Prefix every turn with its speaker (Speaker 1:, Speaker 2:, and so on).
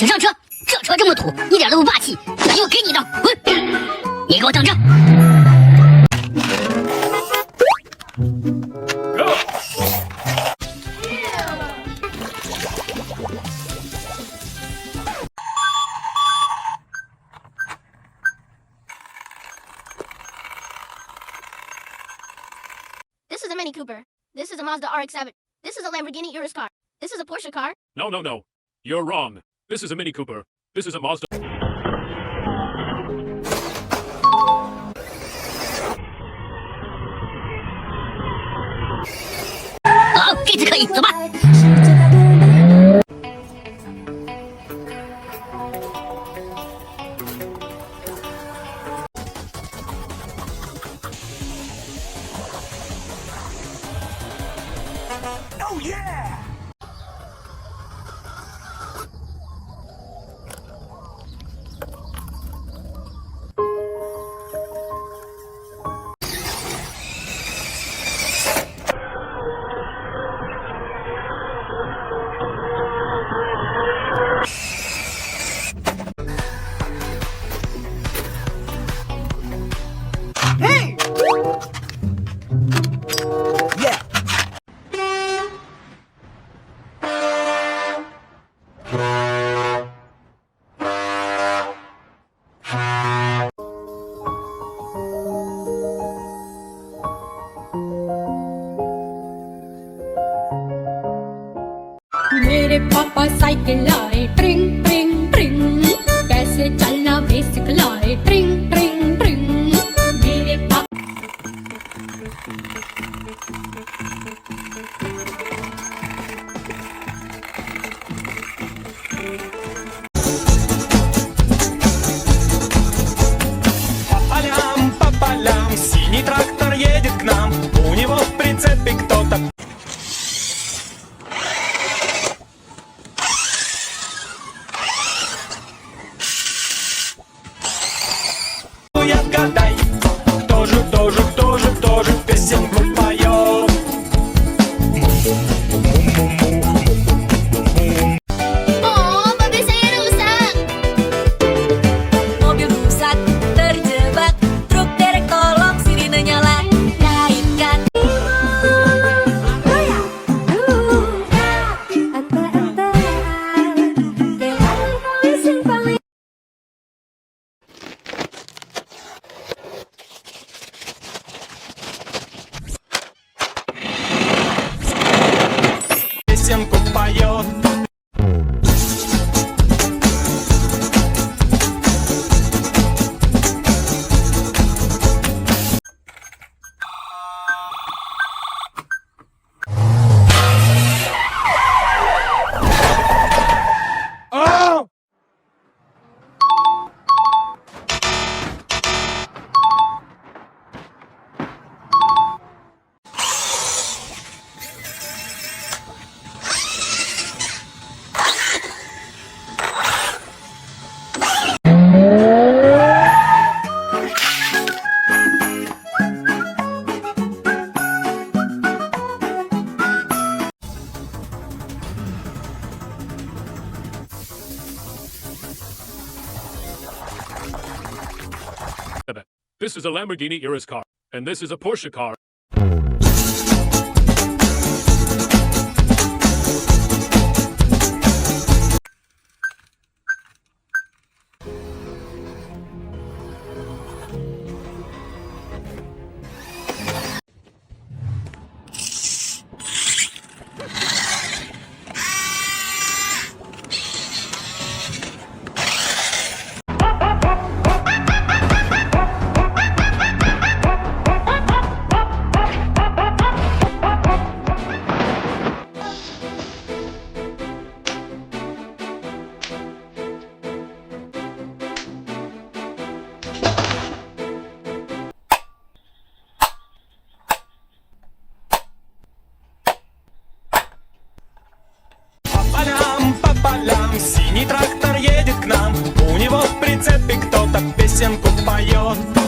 Speaker 1: 请上车。这车这么土，一点都不霸气，我就给你的，滚！你给我等着。
Speaker 2: This is a Mini Cooper. This is a Mazda RX-7. This is a Lamborghini Urus car. This is a Porsche car.
Speaker 3: No, no, no. You're wrong. This is a Mini Cooper. This is a Mazda.
Speaker 1: 好，这次可以，走吧。
Speaker 4: Oh yeah! Hey! Yeah!
Speaker 5: मेरे पापा साइकिल लाए ट्रिंग ट्रिंग ट्रिंग कैसे चलना बेसिक लाए ट्रिंग ट्रिंग ट्रिंग मेरे पापा
Speaker 4: По полям, синий трактор едет к нам. У него в прицепе кто-то. Я гадай, тоже песенку поет.
Speaker 2: Oh, mobil saya rusak.
Speaker 5: mobil rusak terjebak truk derek tolong sirine nyala naikkan
Speaker 4: Песенку поет. А!
Speaker 3: This is a Lamborghini Urus car. And this is a Porsche car.
Speaker 4: По полям, синий трактор едет к нам. У него в прицепе кто-то песенку поет.